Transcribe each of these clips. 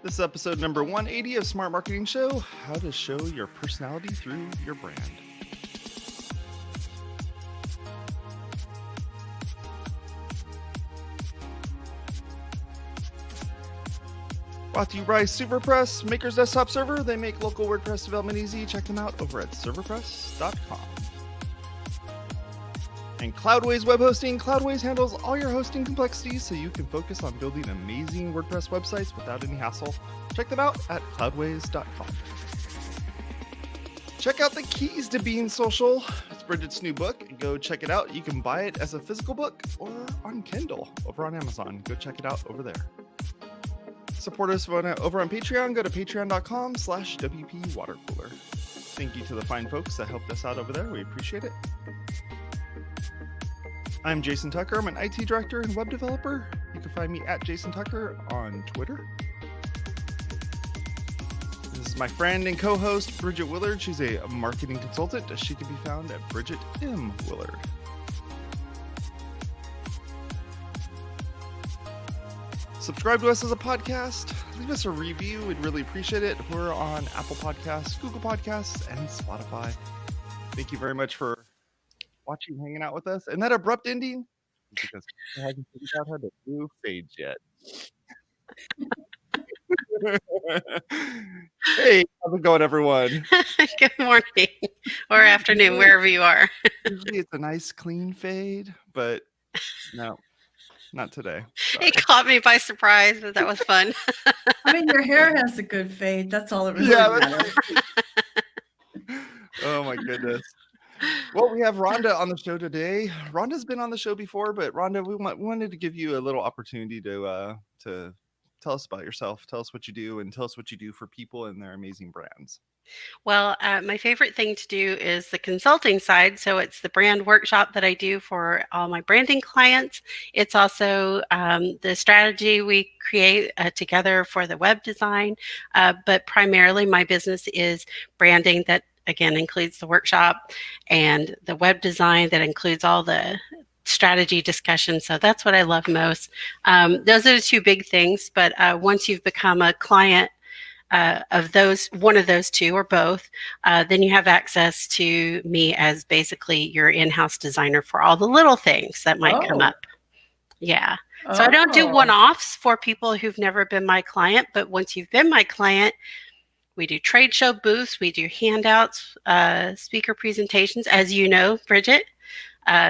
This is episode number 180 of Smart Marketing Show, how to show your personality through your brand. Brought to you by ServerPress, Maker's Desktop Server. They make local WordPress development easy. Check them out over at ServerPress.com. And Cloudways web hosting. Cloudways handles all your hosting complexities so you can focus on building amazing WordPress websites without any hassle. Check them out at cloudways.com. Check out the keys to being social. It's Bridget's new book. Go check it out. You can buy it as a physical book or on Kindle over on Amazon. Go check it out over there. Support us over on Patreon. Go to patreon.com/WPwatercooler. Thank you to the fine folks that helped us out over there. We appreciate it. I'm Jason Tucker. I'm an IT director and web developer. You can find me at Jason Tucker on Twitter. This is my friend and co-host, Bridget Willard. She's a marketing consultant. She can be found at Bridget M. Willard. Subscribe to us as a podcast. Leave us a review. We'd really appreciate it. We're on Apple Podcasts, Google Podcasts, and Spotify. Thank you very much for watching, hanging out with us. And that abrupt ending, because I haven't figured out how to do fades yet. Hey, how's it going, everyone? Good morning or afternoon, wherever you are. Usually it's a nice, clean fade, but no, not today. Sorry. It caught me by surprise, but that was fun. I mean, your hair has a good fade. That's all it really matters. Oh, my goodness. Well, we have Rhonda on the show today. Rhonda's been on the show before, but Rhonda, we wanted to give you a little opportunity to tell us about yourself, tell us what you do, and tell us what you do for people and their amazing brands. Well, my favorite thing to do is the consulting side. So it's the brand workshop that I do for all my branding clients. It's also the strategy we create together for the web design. But primarily my business is branding that, again, includes the workshop and the web design that includes all the strategy discussion. So that's what I love most. Those are the two big things. But once you've become a client of those, one of those two or both, then you have access to me as basically your in-house designer for all the little things that might come up. Yeah. So I don't do one-offs for people who've never been my client, but once you've been my client, we do trade show booths, we do handouts, speaker presentations, as you know, Bridget.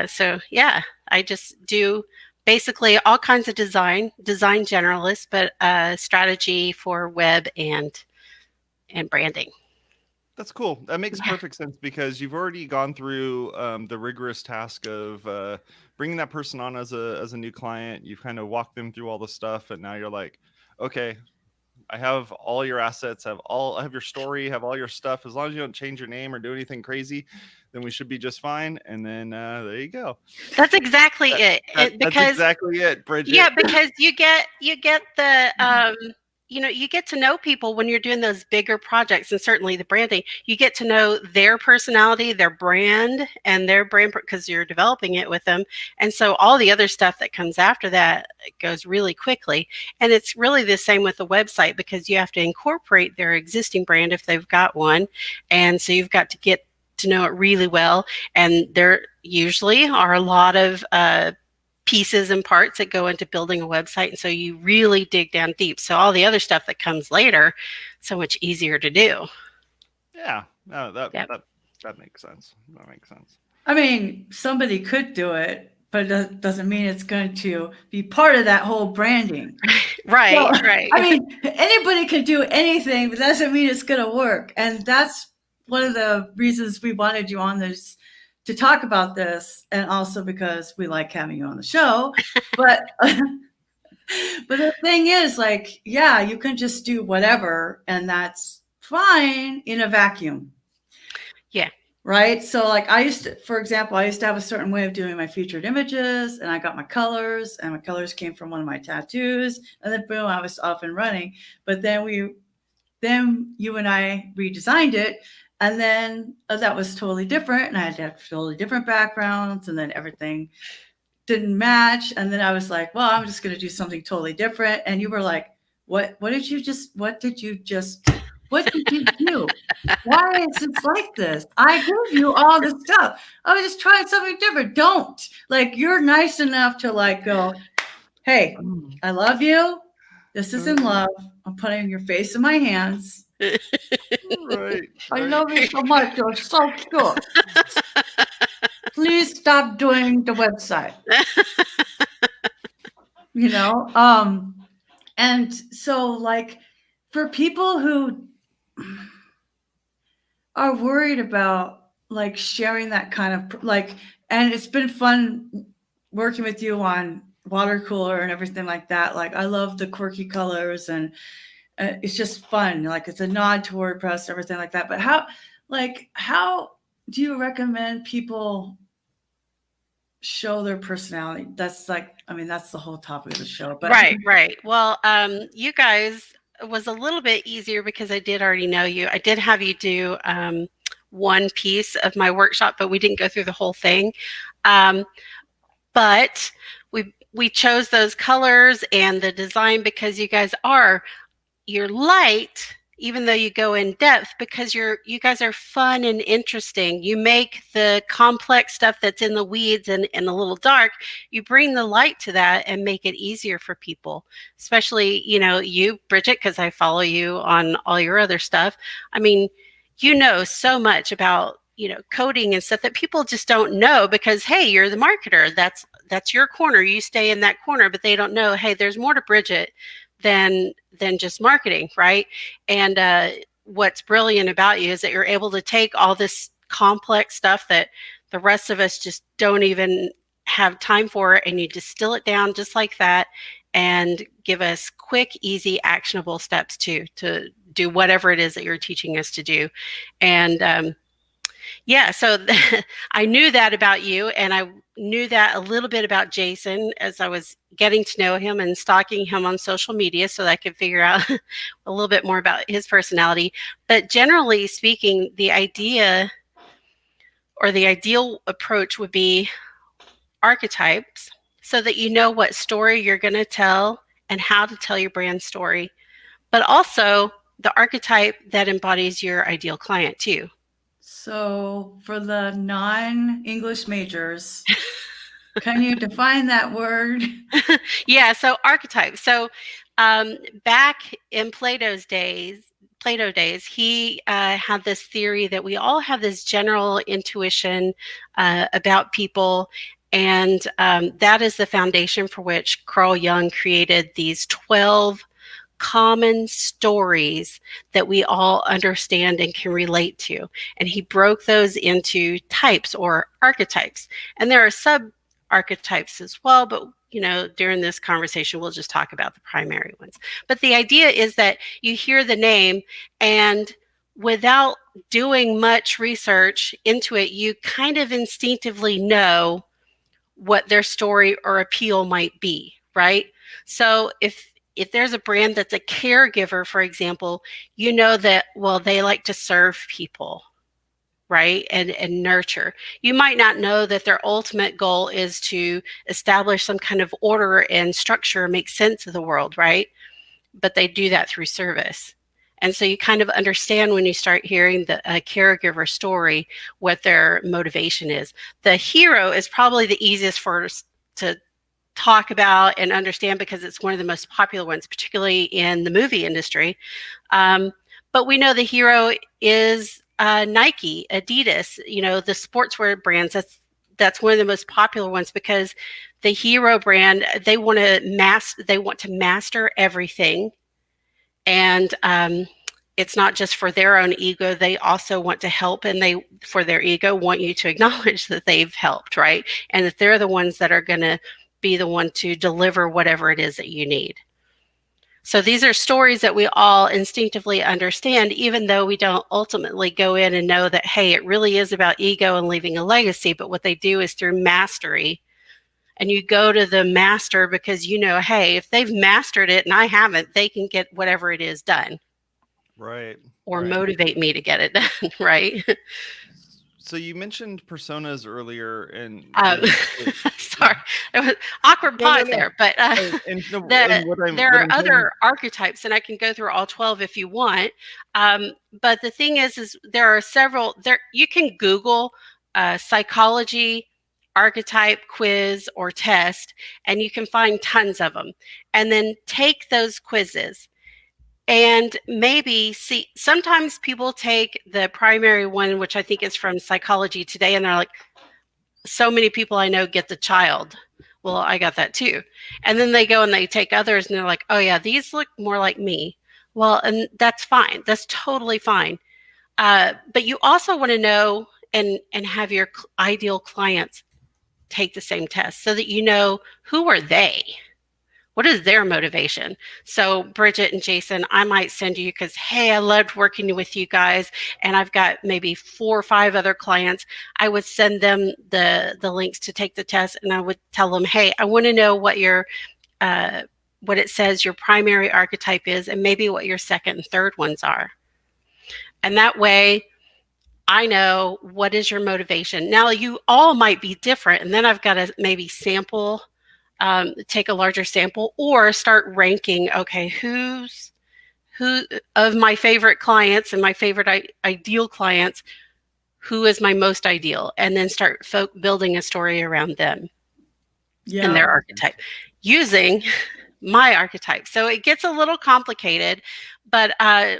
So yeah, I just do basically all kinds of design generalists, but strategy for web and branding. That's cool. That makes perfect sense because you've already gone through the rigorous task of bringing that person on as a new client. You've kind of walked them through all the stuff, and now you're like, okay, I have all your assets, I have your story, have all your stuff. As long as you don't change your name or do anything crazy, then we should be just fine. And then there you go. That's exactly it. That's exactly it, Bridget. Yeah, because you get the you get to know people when you're doing those bigger projects, and certainly the branding. You get to know their personality, their brand, and their brand because you're developing it with them. And so all the other stuff that comes after that goes really quickly. And it's really the same with the website because you have to incorporate their existing brand if they've got one. And so you've got to get to know it really well. And there usually are a lot of pieces and parts that go into building a website. And so you really dig down deep. So all the other stuff that comes later, so much easier to do. Yeah, no, that makes sense. That makes sense. I mean, somebody could do it, but that doesn't mean it's going to be part of that whole branding. Right, well, right. I mean, anybody can do anything, but that doesn't mean it's going to work. And that's one of the reasons we wanted you on this to talk about this, and also because we like having you on the show. But the thing is, like, yeah, you can just do whatever, and that's fine in a vacuum. Yeah. Right. So like for example, I used to have a certain way of doing my featured images, and I got my colors, and my colors came from one of my tattoos, and then boom, I was off and running. But then you and I redesigned it. And then that was totally different. And I had to have totally different backgrounds, and then everything didn't match. And then I was like, well, I'm just going to do something totally different. And you were like, what did you just what did you do? Why is it like this? I gave you all this stuff. I was just trying something different. Don't. Like, you're nice enough to like go, hey, I love you. This is in love. I'm putting your face in my hands. Right. I love you so much. You're so cute. Please stop doing the website. You know? And so, like, for people who are worried about like sharing that kind of like, and it's been fun working with you on water cooler and everything like that. Like, I love the quirky colors, and it's just fun. Like, it's a nod to WordPress, everything like that. But how do you recommend people show their personality? That's like, I mean, that's the whole topic of the show. But Right. Well, you guys, it was a little bit easier because I did already know you. I did have you do one piece of my workshop, but we didn't go through the whole thing. But we chose those colors and the design because you guys you're light, even though you go in depth, because you guys are fun and interesting. You make the complex stuff that's in the weeds and a little dark, you bring the light to that and make it easier for people, especially, you, Bridget, because I follow you on all your other stuff. I mean, you know so much about, coding and stuff that people just don't know because, hey, you're the marketer. That's your corner. You stay in that corner, but they don't know, hey, there's more to Bridget than just marketing, right? And what's brilliant about you is that you're able to take all this complex stuff that the rest of us just don't even have time for, and you distill it down just like that and give us quick, easy, actionable steps to do whatever it is that you're teaching us to do. And so I knew that about you, and I knew that a little bit about Jason as I was getting to know him and stalking him on social media so that I could figure out a little bit more about his personality. But generally speaking, the idea or the ideal approach would be archetypes so that you know what story you're going to tell and how to tell your brand story, but also the archetype that embodies your ideal client too. So for the non-English majors, can you define that word? Yeah, so archetype. So back in Plato days, he had this theory that we all have this general intuition about people, and that is the foundation for which Carl Jung created these 12 common stories that we all understand and can relate to. And he broke those into types or archetypes. And there are sub-archetypes as well, but during this conversation, we'll just talk about the primary ones. But the idea is that you hear the name, and without doing much research into it, you kind of instinctively know what their story or appeal might be, right? So if there's a brand that's a caregiver, for example, you know that, well, they like to serve people, right? And nurture. You might not know that their ultimate goal is to establish some kind of order and structure, make sense of the world, right? But they do that through service. And so you kind of understand when you start hearing a caregiver story, what their motivation is. The hero is probably the easiest for us to talk about and understand because it's one of the most popular ones, particularly in the movie industry. But we know the hero is Nike, Adidas, the sportswear brands. That's one of the most popular ones because the hero brand, they want to master everything. And it's not just for their own ego. They also want to help, and for their ego, want you to acknowledge that they've helped, right? And that they're the ones that are going to be the one to deliver whatever it is that you need. So these are stories that we all instinctively understand, even though we don't ultimately go in and know that, hey, it really is about ego and leaving a legacy. But what they do is through mastery. And you go to the master because hey, if they've mastered it and I haven't, they can get whatever it is done. Right. Or motivate me to get it done, right? So you mentioned personas earlier, and Sorry, it was awkward pause there, but and there are other archetypes, and I can go through all 12 if you want. But the thing is there are several. There you can Google psychology archetype quiz or test, and you can find tons of them, and then take those quizzes. And maybe see, sometimes people take the primary one, which I think is from Psychology Today, and they're like, so many people I know get the child. Well, I got that too. And then they go and they take others and they're like, oh yeah, these look more like me. Well, and that's fine. That's totally fine. But you also want to know and have your ideal clients take the same test so that you know, who are they? What is their motivation? So Bridget and Jason, I might send you because, hey, I loved working with you guys, and I've got maybe 4 or 5 other clients. I would send them the links to take the test, and I would tell them, hey, I want to know what your what it says your primary archetype is, and maybe what your second and third ones are. And that way, I know what is your motivation. Now, you all might be different, and then I've got to maybe sample. Take a larger sample or start ranking, okay, who of my favorite clients and my favorite ideal clients, who is my most ideal, and then start building a story around them and their archetype using my archetype. So it gets a little complicated, but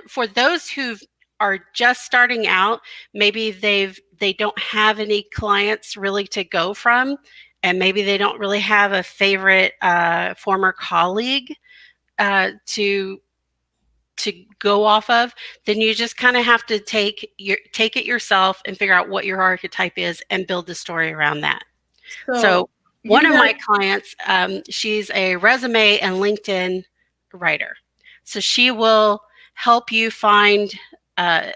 for those who are just starting out, maybe they don't have any clients really to go from, and maybe they don't really have a favorite former colleague to go off of, then you just kind of have to take it yourself and figure out what your archetype is and build the story around that. So one of my clients, she's a resume and LinkedIn writer. So she will help you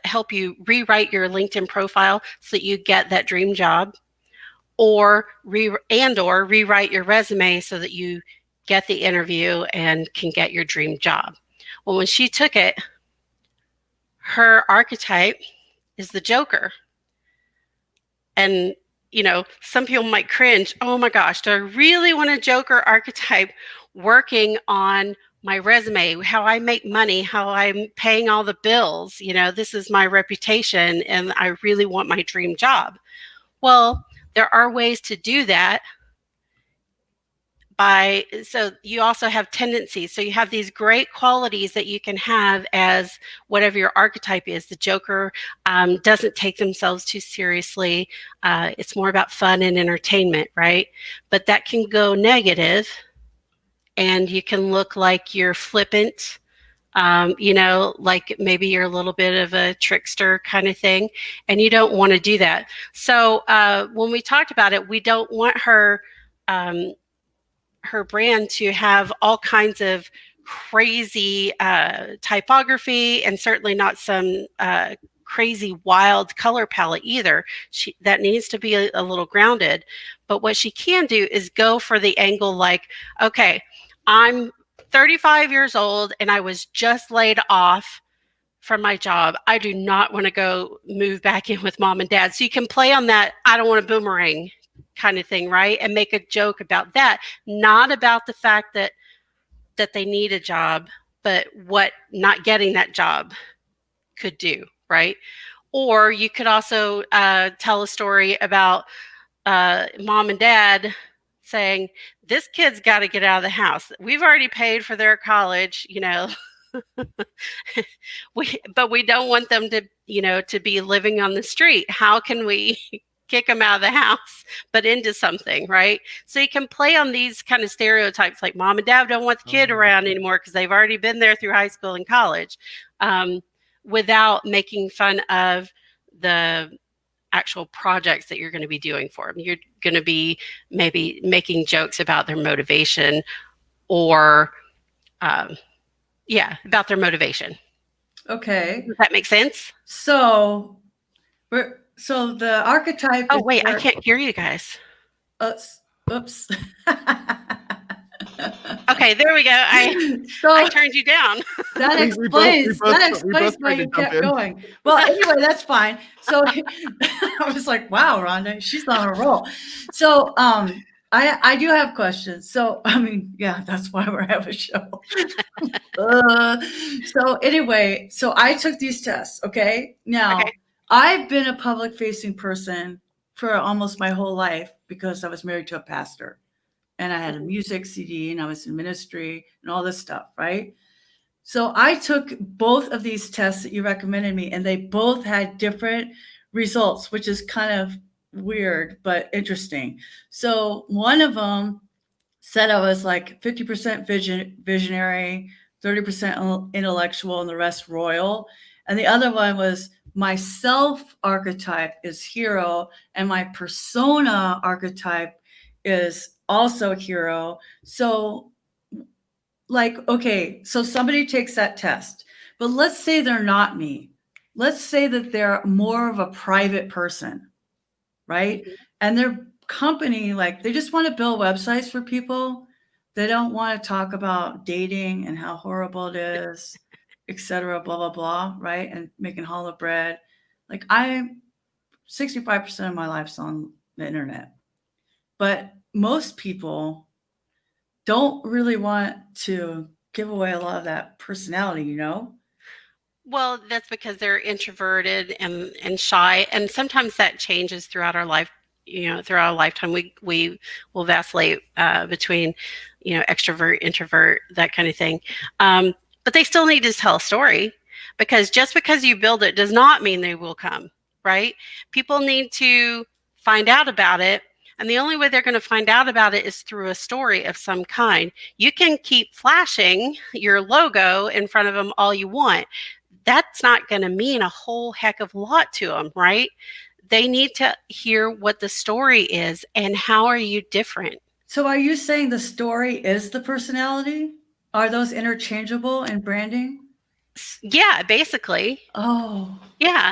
help you rewrite your LinkedIn profile so that you get that dream job, or rewrite your resume so that you get the interview and can get your dream job. Well, when she took it, her archetype is the Joker. And, you know, some people might cringe, oh my gosh, do I really want a Joker archetype working on my resume, how I make money, how I'm paying all the bills? You know, this is my reputation and I really want my dream job. Well, there are ways to do that so you also have tendencies. So you have these great qualities that you can have as whatever your archetype is. The Joker doesn't take themselves too seriously. It's more about fun and entertainment, right? But that can go negative, and you can look like you're flippant, you know, like maybe you're a little bit of a trickster kind of thing, and you don't want to do that. So when we talked about it, we don't want her brand to have all kinds of crazy typography, and certainly not some crazy wild color palette either. That needs to be a little grounded. But what she can do is go for the angle like, okay, I'm 35 years old and I was just laid off from my job. I do not want to go move back in with mom and dad. So you can play on that I don't want a boomerang kind of thing, right? And make a joke about that, not about the fact that they need a job, but what not getting that job could do, right? Or you could also tell a story about mom and dad saying, this kid's got to get out of the house. We've already paid for their college, you know, but we don't want them to, you know, to be living on the street. How can we kick them out of the house, but into something, right? So you can play on these kind of stereotypes, like mom and dad don't want the kid around anymore because they've already been there through high school and college, without making fun of the actual projects that you're going to be doing for them. You're going to be maybe making jokes about their motivation, or about their motivation. Okay. Does that make sense? So the archetype. Oh wait, I can't hear you guys. Oops. Okay, there we go. I turned you down. that We both explains why tried to you jump kept in. going. Well, anyway, that's fine. So I was like, wow, Rhonda, she's on a roll. So I do have questions. So I mean, yeah, that's why we're having a show. So anyway, so I took these tests. Okay. Now Okay. I've been a public facing person for almost my whole life because I was married to a pastor and I had a music CD and I was in ministry and all this stuff. Right. So I took both of these tests that you recommended me, and they both had different results, which is kind of weird, but interesting. So one of them said I was like 50% visionary, 30% intellectual, and the rest royal. And the other one was my self archetype is hero, and my persona archetype is also hero. So like, okay, so somebody takes that test, but let's say they're not me. Let's say that they're more of a private person, right? Mhm. And their company, like, they just want to build websites for people. They don't want to talk about dating and how horrible it is, et cetera, blah, blah, blah, right? And making hollow bread. Like, 65% of my life's on the internet. But most people don't really want to give away a lot of that personality, you know? Well, that's because they're introverted and shy, and sometimes that changes throughout our life. Throughout our lifetime, we will vacillate between, extrovert, introvert, that kind of thing. But they still need to tell a story, because just because you build it does not mean they will come, right? People need to find out about it, and the only way they're going to find out about it is through a story of some kind. You can keep flashing your logo in front of them all you want. That's not going to mean a whole heck of a lot to them, right? They need to hear what the story is and how are you different. So are you saying the story is the personality? Are those interchangeable in branding? Yeah, basically. Oh, Yeah.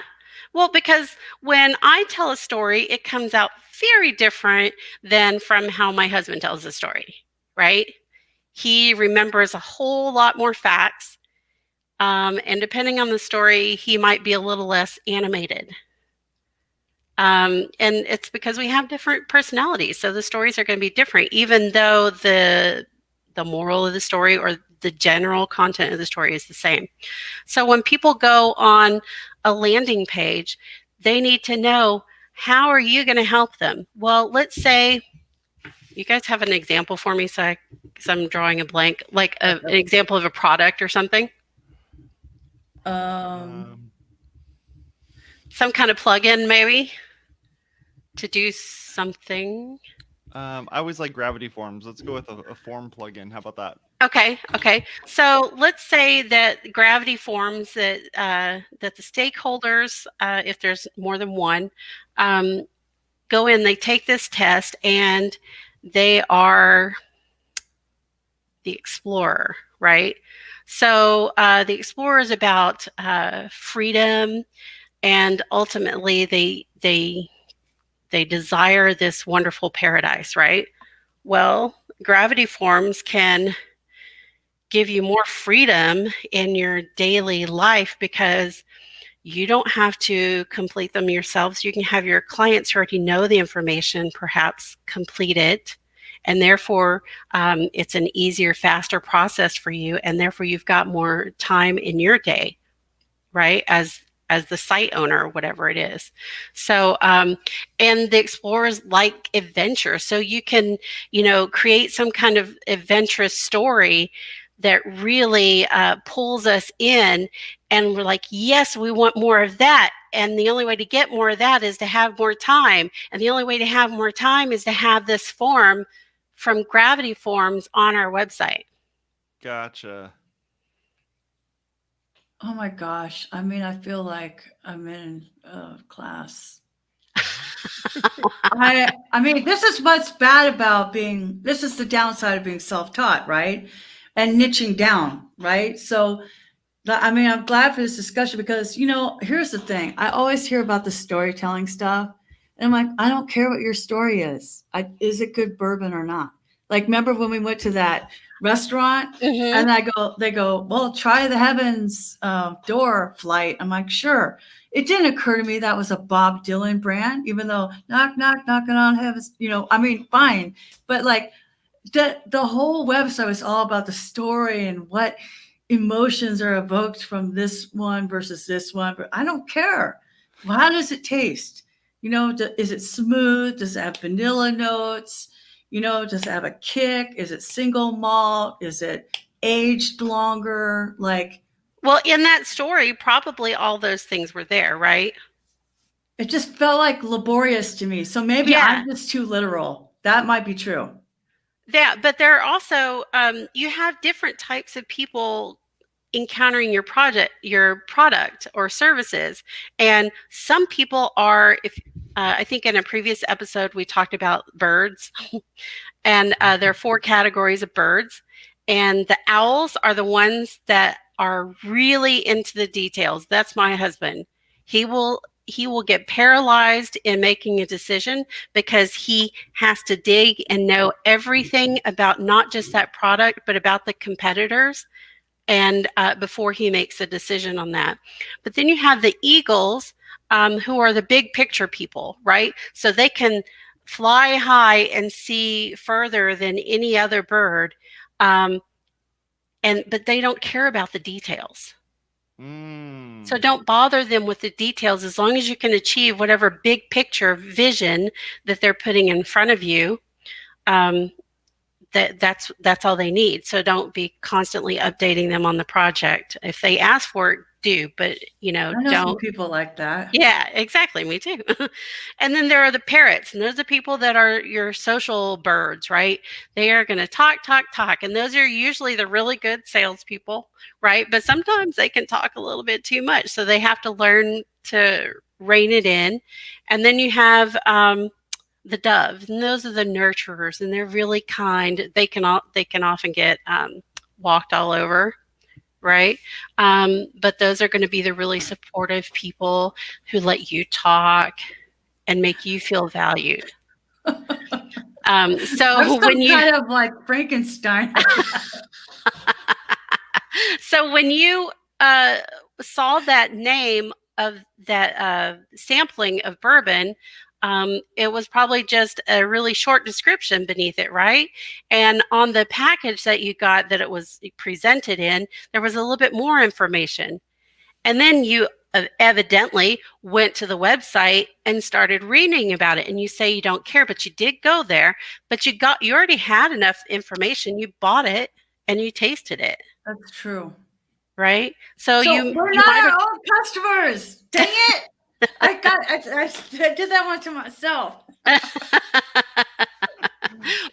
Well, because when I tell a story, it comes out very different than from how my husband tells the story, right? He remembers a whole lot more facts. And depending on the story, he might be a little less animated. And it's because we have different personalities. So the stories are going to be different, even though the moral of the story or the general content of the story is the same. So when people go on a landing page, they need to know, how are you going to help them? Well, let's say you guys have an example for me. So I'm drawing a blank, like an example of a product or something. um, Some kind of plugin maybe to do something. I always like gravity forms. Let's go with a form plugin. How about that? Okay. So let's say that gravity forms that that the stakeholders, if there's more than one, go in. They take this test, and they are the explorer, right? So the explorer is about freedom, and ultimately they desire this wonderful paradise, right? Well, gravity forms can give you more freedom in your daily life because you don't have to complete them yourselves. You can have your clients who already know the information perhaps complete it, and therefore it's an easier, faster process for you, and therefore you've got more time in your day, right, as the site owner or whatever it is. So and the explorers like adventure, so you can create some kind of adventurous story that really pulls us in, and we're like, yes, we want more of that. And the only way to get more of that is to have more time, and the only way to have more time is to have this form from Gravity Forms on our website. Gotcha. oh my gosh. I mean, I feel like I'm in a class. I mean, this is what's bad about this is the downside of being self-taught, right? And niching down, right? So, I mean, I'm glad for this discussion because, here's the thing. I always hear about the storytelling stuff. And I'm like, I don't care what your story is. Is it good bourbon or not? Like, remember when we went to that restaurant Mm-hmm. and they go, well, try the Heavens door flight. I'm like, sure. It didn't occur to me that was a Bob Dylan brand, even though knock, knock, knocking on heaven's, I mean, fine. But like the whole website was all about the story and what emotions are evoked from this one versus this one. But I don't care. Well, how does it taste? Is it smooth? Does it have vanilla notes? Does it have a kick? Is it single malt? Is it aged longer? Well, in that story, probably all those things were there, right? It just felt like laborious to me. So maybe I'm just too literal. That might be true. Yeah, but there are also you have different types of people encountering your product or services, and some people are. If I think in a previous episode we talked about birds, and there are 4 categories of birds, and the owls are the ones that are really into the details. That's my husband. He will get paralyzed in making a decision because he has to dig and know everything about not just that product, but about the competitors, and before he makes a decision on that. But then you have the eagles, who are the big picture people, right? So they can fly high and see further than any other bird, but they don't care about the details. So don't bother them with the details as long as you can achieve whatever big picture vision that they're putting in front of you. That's all they need. So don't be constantly updating them on the project. If they ask for it, do, but I know some don't. people like that. Yeah, exactly. Me too. And then there are the parrots, and those are people that are your social birds, right? They are going to talk, talk, talk. And those are usually the really good salespeople, right? But sometimes they can talk a little bit too much. So they have to learn to rein it in. And then you have the doves, and those are the nurturers, and they're really kind. They can often get walked all over, right? But those are going to be the really supportive people who let you talk and make you feel valued. So when you kind of like Frankenstein. So when you saw that name of that sampling of bourbon, it was probably just a really short description beneath it, right? And on the package that you got that it was presented in, there was a little bit more information. And then you evidently went to the website and started reading about it. And you say you don't care, but you did go there. But you already had enough information. You bought it and you tasted it. That's true. Right? So we're not our own customers. Dang it. I did that one to myself.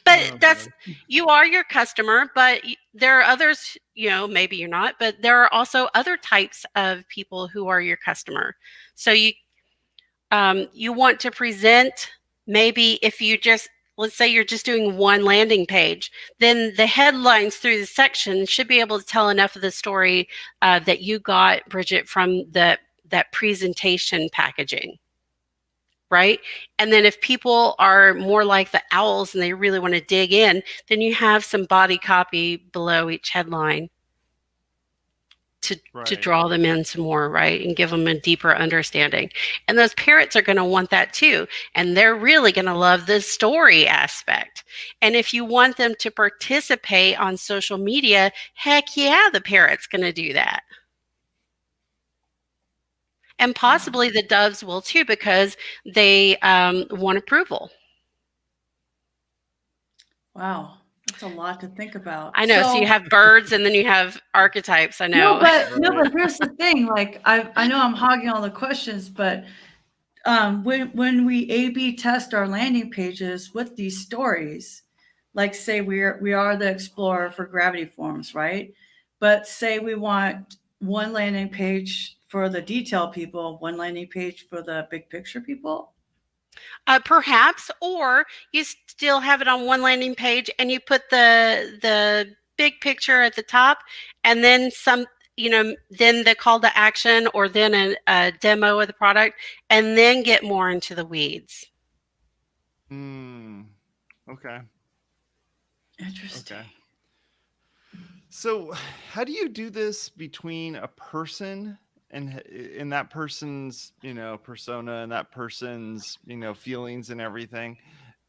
But you are your customer, but there are others, maybe you're not, but there are also other types of people who are your customer. So you want to present, maybe if you let's say you're just doing one landing page, then the headlines through the section should be able to tell enough of the story that you got, Bridget, from that presentation packaging, right? And then if people are more like the owls and they really want to dig in, then you have some body copy below each headline to draw them in some more, right? And give them a deeper understanding. And those parrots are going to want that too. And they're really going to love the story aspect. And if you want them to participate on social media, heck yeah, the parrot's going to do that. And possibly the doves will too, because they want approval. Wow. That's a lot to think about. I know. So you have birds and then you have archetypes. I know. No, but here's the thing. Like, I know I'm hogging all the questions, but when we A/B test our landing pages with these stories, like say we are the explorer for gravity forms, right? But say we want one landing page for the detail people, one landing page for the big picture people. Perhaps, or you still have it on one landing page and you put the big picture at the top, and then some, then the call to action, or then a demo of the product, and then get more into the weeds. Okay. Interesting. Okay. So how do you do this between a person and in that person's, persona and that person's, feelings and everything,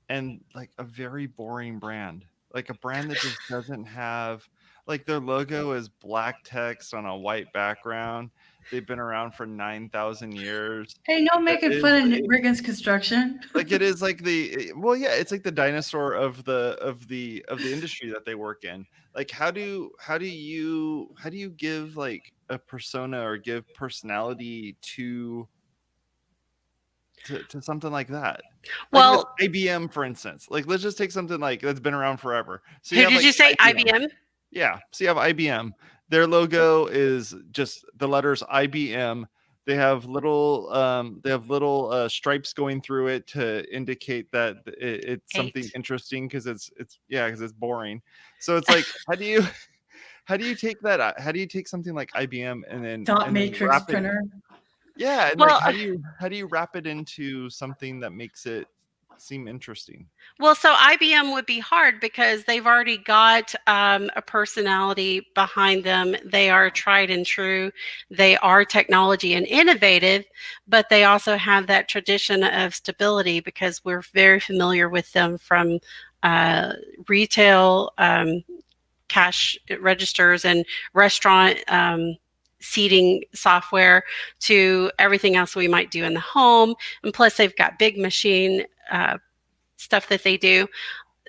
and like a very boring brand, like a brand that just doesn't have, like, their logo is black text on a white background. They've been around for 9,000 years. Hey, no making It fun of is, Riggins Construction. like, it is like well, yeah, it's like the dinosaur of the industry that they work in. Like, how do you give like a persona or give personality to something like that? Like, if it's Well, IBM, for instance, like, let's just take something like that's been around forever. So you who have did like you say? IBM. IBM? Yeah. So you have IBM. Their logo is just the letters IBM. They have little stripes going through it to indicate that it's something 8. interesting, because it's boring. So it's like, how do you take that? How do you take something like IBM and then Dot matrix wrap it? printer. Yeah, and like, Well, how do you wrap it into something that makes it seem interesting? so IBM would be hard because they've already got a personality behind them. They are tried and true. They are technology and innovative, but they also have that tradition of stability because we're very familiar with them from retail cash registers and restaurant seating software to everything else we might do in the home. And plus, they've got big machine stuff that they do.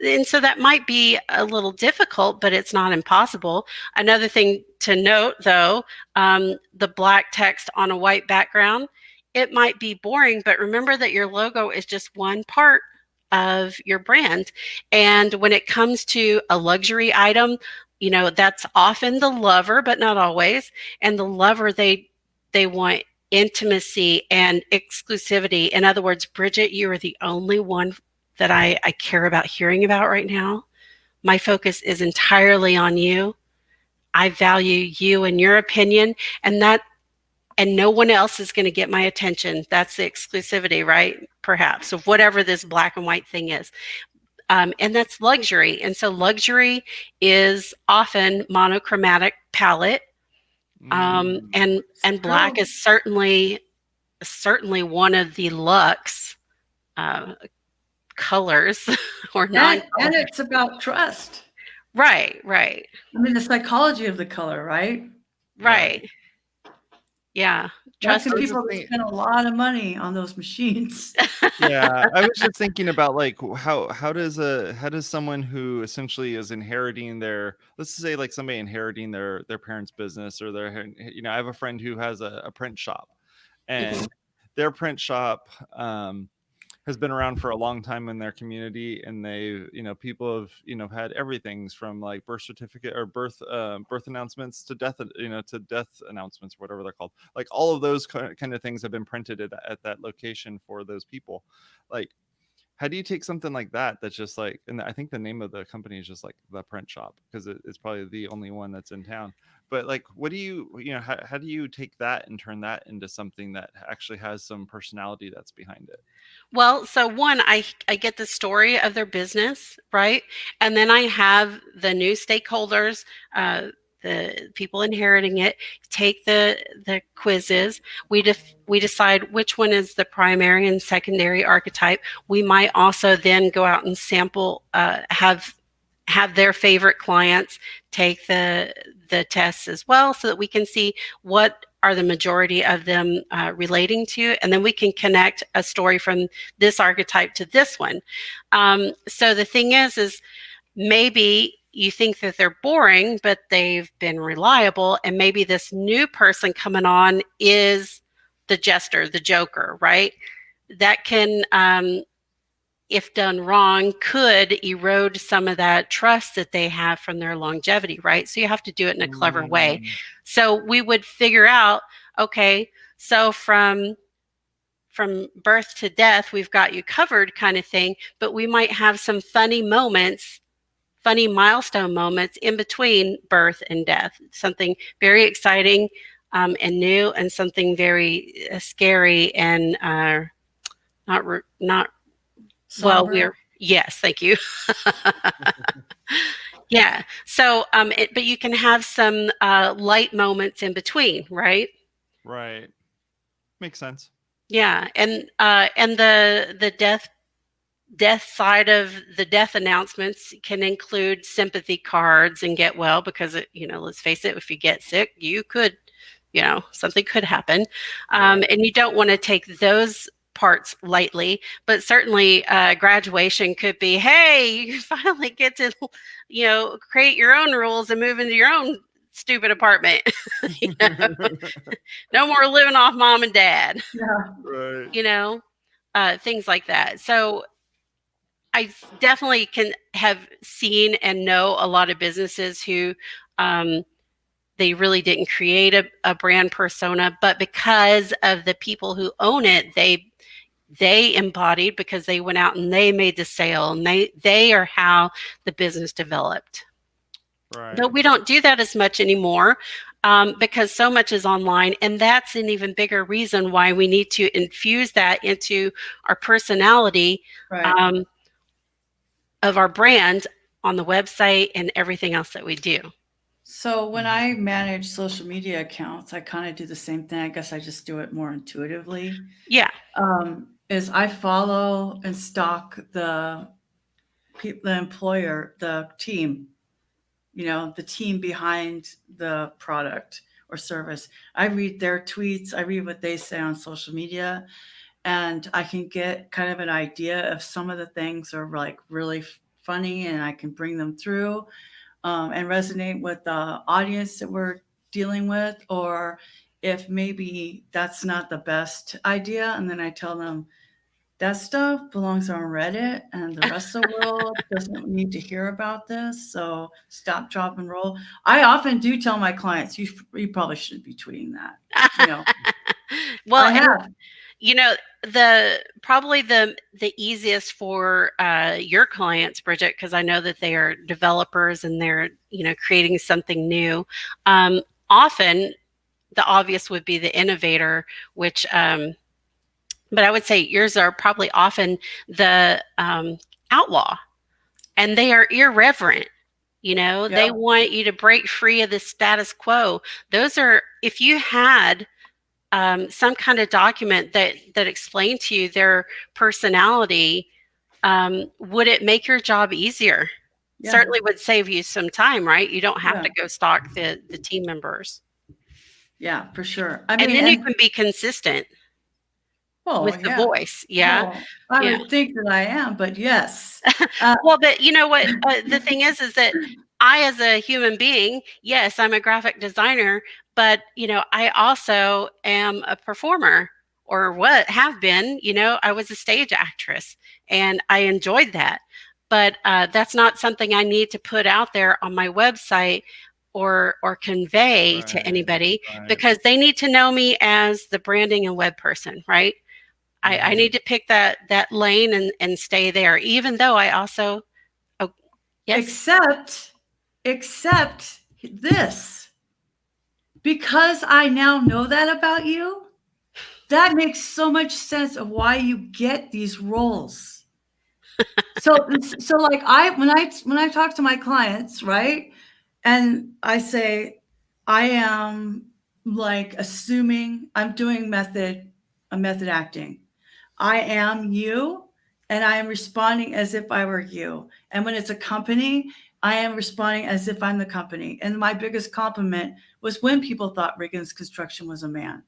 And so that might be a little difficult, but it's not impossible. Another thing to note, though, the black text on a white background, it might be boring, but remember that your logo is just one part of your brand. And when it comes to a luxury item, that's often the lover, but not always. And the lover, they want intimacy and exclusivity. In other words, Bridget, you are the only one that I care about hearing about right now. My focus is entirely on you. I value you and your opinion, and no one else is going to get my attention. That's the exclusivity, right? Perhaps, of whatever this black and white thing is. And that's luxury. And so luxury is often monochromatic palette. And black is certainly one of the luxe colors or not. And it's about trust. Right. I mean, the psychology of the color, right? Yeah. Trust people that spend a lot of money on those machines. Yeah, I was just thinking about, like, how does someone who essentially is inheriting let's say, like, somebody inheriting their parents' business, or I have a friend who has a print shop, and their print shop has been around for a long time in their community, and people have had everything from like birth certificate or birth announcements to death announcements, whatever they're called. Like, all of those kind of things have been printed at that location for those people. Like, how do you take something like that that's just like, and I think the name of the company is just like the print shop, because it's probably the only one that's in town. But like, what do how do you take that and turn that into something that actually has some personality that's behind it? Well, so one, I get the story of their business, right? And then I have the new stakeholders, the people inheriting it, take the quizzes. We decide which one is the primary and secondary archetype. We might also then go out and sample, have their favorite clients take the tests as well, so that we can see what are the majority of them relating to, and then we can connect a story from this archetype to this one. So the thing is maybe you think that they're boring, but they've been reliable, and maybe this new person coming on is the jester, the joker, right? That can, if done wrong, could erode some of that trust that they have from their longevity, right? So you have to do it in a clever way. So we would figure out, okay, so from birth to death, we've got you covered, kind of thing, but we might have some funny milestone moments in between birth and death, something very exciting and new, and something very scary and not Somber. well, Yes, thank you. Yeah. So, but you can have some light moments in between, right? Right. Makes sense. Yeah, and the death side of the death announcements can include sympathy cards and get well, because let's face it, if you get sick, you could, something could happen, and you don't want to take those parts lightly. But certainly, graduation could be, hey, you finally get to, create your own rules and move into your own stupid apartment. No more living off mom and dad. Yeah. Right. Things like that. So I definitely can have seen and know a lot of businesses who they really didn't create a brand persona, but because of the people who own it, they embodied, because they went out and they made the sale, and they are how the business developed. Right. But we don't do that as much anymore, because so much is online, and that's an even bigger reason why we need to infuse that into our personality. Right. Of our brand on the website and everything else that we do. So when I manage social media accounts, I kind of do the same thing. I guess I just do it more intuitively. Yeah. Is I follow and stalk the employer, the team, the team behind the product or service. I read their tweets. I read what they say on social media, and I can get kind of an idea if some of the things are like really funny and I can bring them through and resonate with the audience that we're dealing with, or if maybe that's not the best idea. And then I tell them that stuff belongs on Reddit and the rest of the world doesn't need to hear about this. So stop, drop, and roll. I often do tell my clients, you probably shouldn't be tweeting that. Well, I have. Probably the easiest for your clients, Bridget, because I know that they are developers and they're creating something new. Often, the obvious would be the innovator, which, but I would say yours are probably often the outlaw, and they are irreverent. They want you to break free of the status quo. Those are, if you had some kind of document that explained to you their personality, would it make your job easier? Yeah. Certainly would save you some time, right? You don't have to go stalk the team members. Yeah, for sure. And then you can be consistent with the voice. Yeah. Well, I would think that I am, but yes. Well, but you know what? The thing is that I, as a human being, yes, I'm a graphic designer, but I also am a performer, or have been. I was a stage actress, and I enjoyed that. But that's not something I need to put out there on my website or convey to anybody, because they need to know me as the branding and web person, right? I need to pick that lane and stay there, even though I also, yes. Except this, because I now know that about you, that makes so much sense of why you get these roles. So like when I talk to my clients, right, and I say, I am like assuming I'm doing method acting. I am you, and I am responding as if I were you. And when it's a company, I am responding as if I'm the company. And my biggest compliment was when people thought Riggins Construction was a man,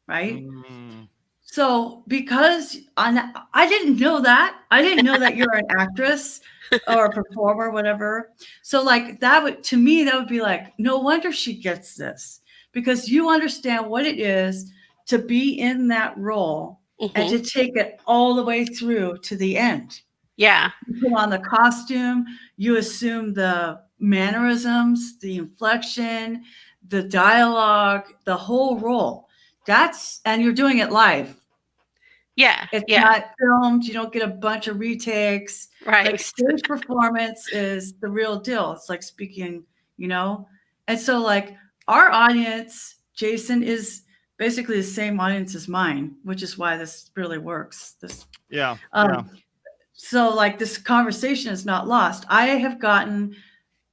right? Mm. So because I didn't know that. I didn't know that you're an actress or a performer, whatever. So like to me, that would be like, no wonder she gets this, because you understand what it is to be in that role. Mm-hmm. And to take it all the way through to the end. Yeah. You put on the costume, you assume the mannerisms, the inflection, the dialogue, the whole role. And you're doing it live. Yeah. It's not filmed. You don't get a bunch of retakes. Right. Like stage performance is the real deal. It's like speaking, And so like our audience, Jason, is basically the same audience as mine, which is why this really works. So like this conversation is not lost. I have gotten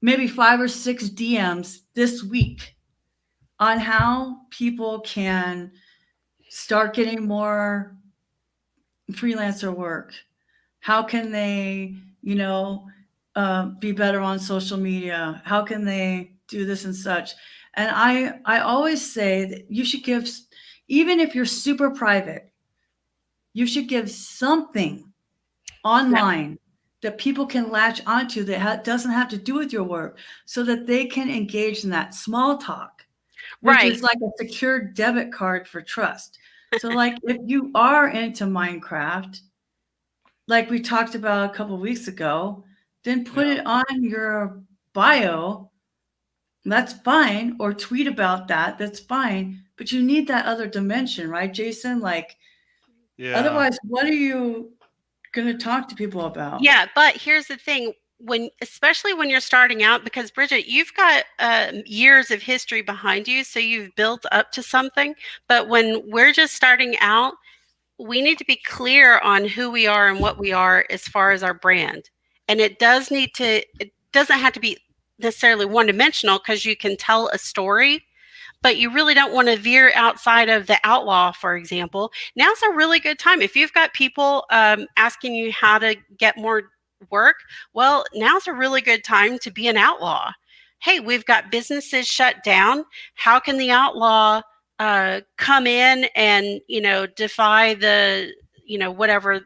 maybe 5 or 6 DMs this week on how people can start getting more freelancer work. How can they, be better on social media? How can they do this and such? And I always say that you should give, even if you're super private, you should give something online that people can latch onto that doesn't have to do with your work, so that they can engage in that small talk, which is like a secure debit card for trust. So like if you are into Minecraft, like we talked about a couple of weeks ago, then put it on your bio. That's fine. Or tweet about that. That's fine. But you need that other dimension, right, Jason? Like, otherwise, what are you going to talk to people about? Yeah, but here's the thing. Especially when you're starting out, because Bridget, you've got years of history behind you, so you've built up to something. But when we're just starting out, we need to be clear on who we are and what we are as far as our brand. And it doesn't have to be necessarily one-dimensional, because you can tell a story, but you really don't want to veer outside of the outlaw, for example. Now's a really good time. If you've got people asking you how to get more work, well, now's a really good time to be an outlaw. Hey, we've got businesses shut down. How can the outlaw come in and, defy the, whatever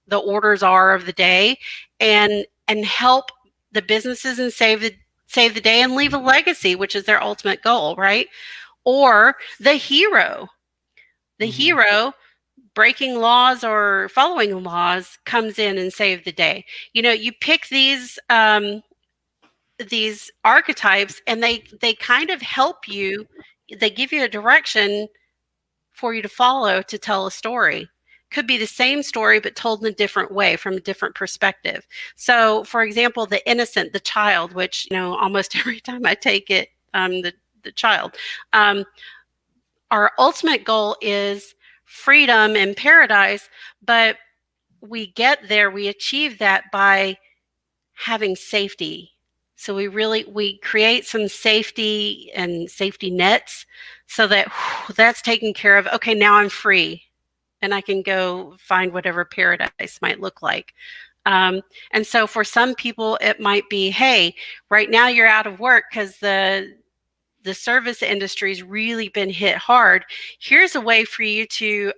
the orders are of the day, and help the businesses and save the day and leave a legacy, which is their ultimate goal, right? Or the hero. The hero breaking laws or following laws comes in and save the day. You pick these archetypes, and they kind of help you. They give you a direction for you to follow to tell a story. Could be the same story, but told in a different way, from a different perspective. So, for example, the innocent, the child, which, almost every time I take it, the child. Our ultimate goal is freedom and paradise, but we achieve that by having safety. So we create some safety and safety nets, so that that's taken care of. Okay, now I'm free, and I can go find whatever paradise might look like. And so for some people, it might be, hey, right now you're out of work because the service industry's really been hit hard. Here's a way for you to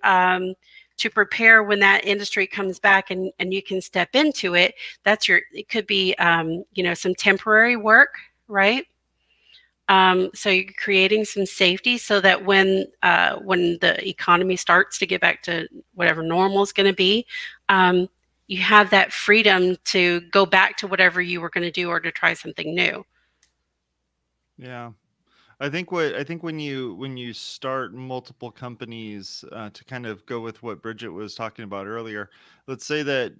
prepare when that industry comes back, and you can step into it. It could be, some temporary work, right? So you're creating some safety, so that when the economy starts to get back to whatever normal is going to be, you have that freedom to go back to whatever you were going to do, or to try something new. Yeah. I think when you start multiple companies, to kind of go with what Bridget was talking about earlier, let's say that,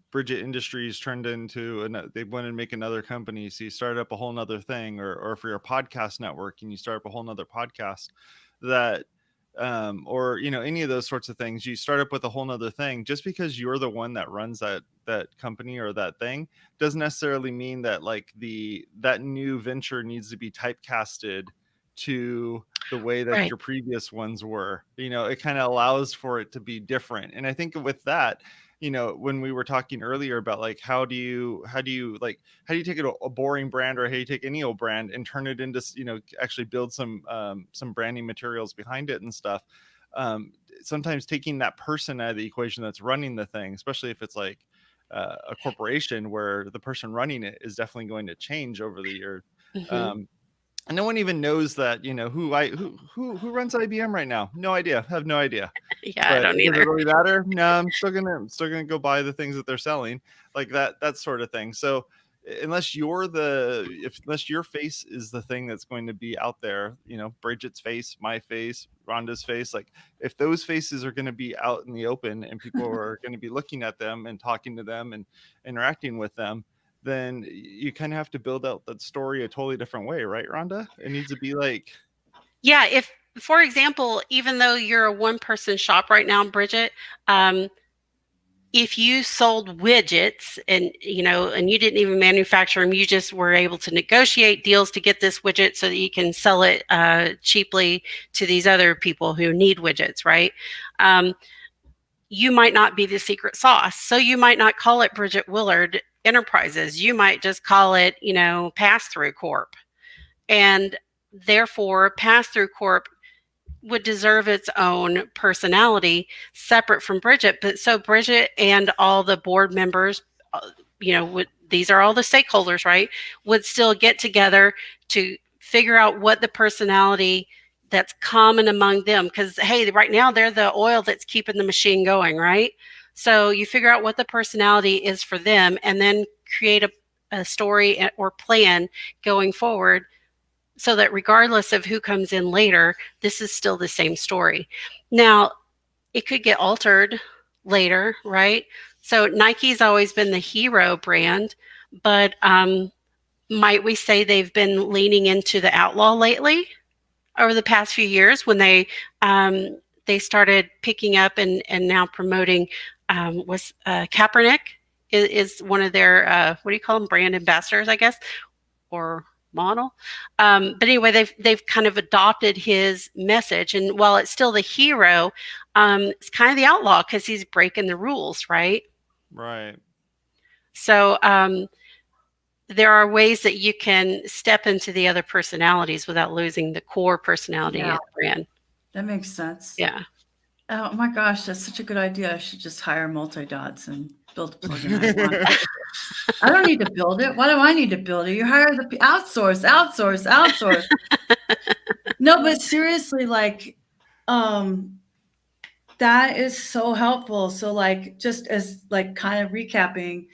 Bridget Industries turned into, they went and make another company. So you start up a whole nother thing, or for your podcast network, and you start up a whole nother podcast that, or, any of those sorts of things, you start up with a whole nother thing. Just because you're the one that runs that company or that thing doesn't necessarily mean that that new venture needs to be typecasted to the way that your previous ones were. It kind of allows for it to be different. And I think with that, when we were talking earlier about how do you take a boring brand, or how do you take any old brand and turn it into, actually build some branding materials behind it and stuff. Sometimes taking that person out of the equation that's running the thing, especially if it's a corporation where the person running it is definitely going to change over the year. And no one even knows that, who runs IBM right now. No idea. Have no idea. Yeah, I don't either. Does it really matter? No, I'm still gonna go buy the things that they're selling, like that sort of thing. So unless your face is the thing that's going to be out there, Bridget's face, my face, Rhonda's face, if those faces are going to be out in the open and people are going to be looking at them and talking to them and interacting with them, then you kind of have to build out that story a totally different way, right, Rhonda? It needs to be yeah, if, for example, even though you're a one-person shop right now, Bridget, if you sold widgets and and you didn't even manufacture them, you just were able to negotiate deals to get this widget so that you can sell it cheaply to these other people who need widgets, right? You might not be the secret sauce. So you might not call it Bridget Willard Enterprises. You might just call it, Pass-Through Corp. And therefore, Pass-Through Corp would deserve its own personality separate from Bridget. But so Bridget and all the board members, these are all the stakeholders, right, would still get together to figure out what the personality that's common among them. Because, hey, right now they're the oil that's keeping the machine going, right? So you figure out what the personality is for them and then create a story or plan going forward, so that regardless of who comes in later, this is still the same story. Now, it could get altered later, right? So Nike's always been the hero brand, but might we say they've been leaning into the outlaw lately over the past few years when they started picking up and now promoting Kaepernick is one of their, what do you call them, brand ambassadors, I guess, or model. But anyway, they've kind of adopted his message, and while it's still the hero, it's kind of the outlaw because he's breaking the rules, right? Right. So there are ways that you can step into the other personalities without losing the core personality of the brand. That makes sense. Yeah. Oh my gosh, that's such a good idea. I should just hire multi-dots and build a plugin. I don't need to build it. Why do I need to build it? You hire the outsource. No, but seriously, like, that is so helpful. So like, just as like kind of recapping,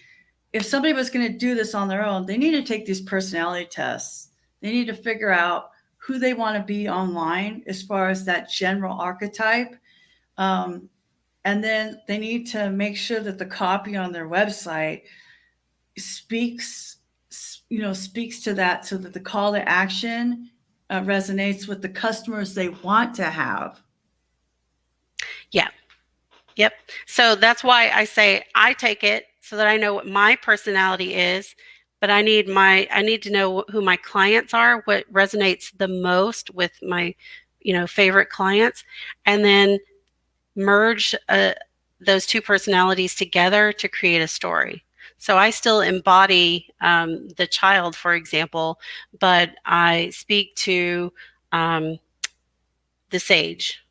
if somebody was going to do this on their own, they need to take these personality tests. They need to figure out who they want to be online as far as that general archetype. And then they need to make sure that the copy on their website speaks to that, so that the call to action resonates with the customers they want to have. Yeah. Yep. So that's why I say I take it so that I know what my personality is, but I need to know who my clients are, what resonates the most with my, favorite clients, and then merge those two personalities together to create a story. So I still embody the child, for example, but I speak to the sage.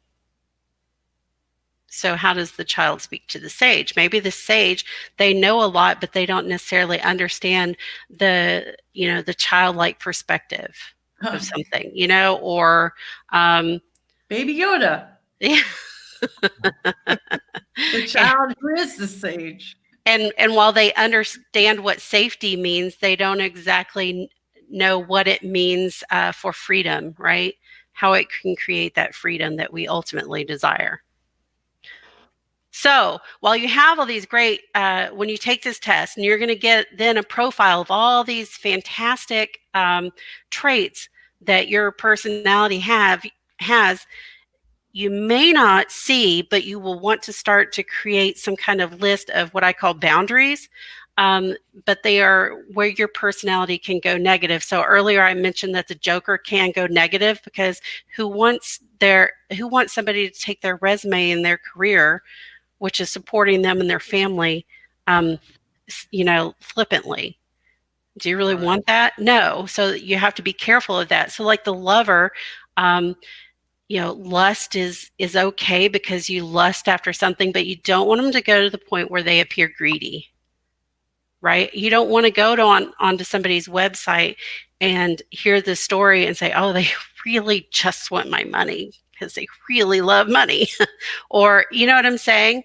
So how does the child speak to the sage? Maybe the sage, they know a lot, but they don't necessarily understand the childlike perspective of something, or Baby Yoda. Yeah. The child who is the sage. And while they understand what safety means, they don't exactly know what it means for freedom, right? How it can create that freedom that we ultimately desire. So while you have all these great, when you take this test, and you're going to get then a profile of all these fantastic traits that your personality has, you may not see, but you will want to start to create some kind of list of what I call boundaries, but they are where your personality can go negative. So earlier I mentioned that the Joker can go negative, because who wants somebody to take their resume and their career, which is supporting them and their family, flippantly? Do you really want that? No. So you have to be careful of that. So like the lover, lust is okay because you lust after something, but you don't want them to go to the point where they appear greedy, right? You don't want to go onto somebody's website and hear the story and say, oh, they really just want my money because they really love money. Or, you know what I'm saying?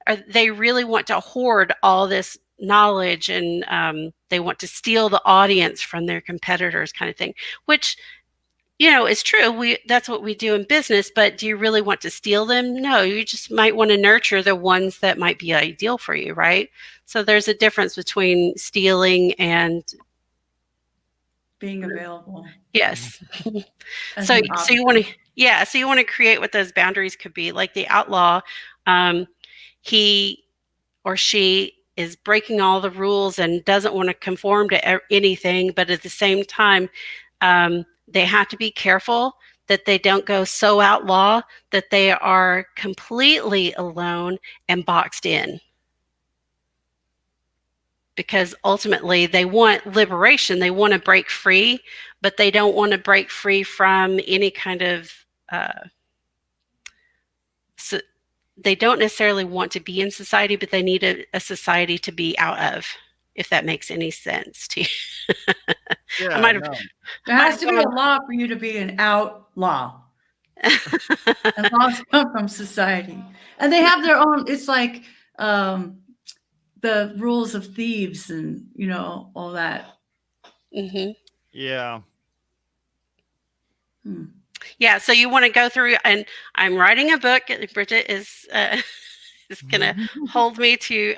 Or they really want to hoard all this knowledge, and they want to steal the audience from their competitors, kind of thing, which, it's true. That's what we do in business, but do you really want to steal them? No, you just might want to nurture the ones that might be ideal for you, right? So there's a difference between stealing and being available. Yes. So you want to create what those boundaries could be. Like the outlaw, he or she is breaking all the rules and doesn't want to conform to anything, but at the same time, they have to be careful that they don't go so outlaw that they are completely alone and boxed in. Because ultimately they want liberation, they want to break free, but they don't want to break free from any kind of, so they don't necessarily want to be in society, but they need a society to be out of, if that makes any sense to you. Yeah, I might have, no. There has to be a law for you to be an outlaw. And laws come from society. And they have their own, it's like the rules of thieves and, you know, all that. Mm-hmm. Yeah. Yeah, so you want to go through, and I'm writing a book. Bridget is going to hold me to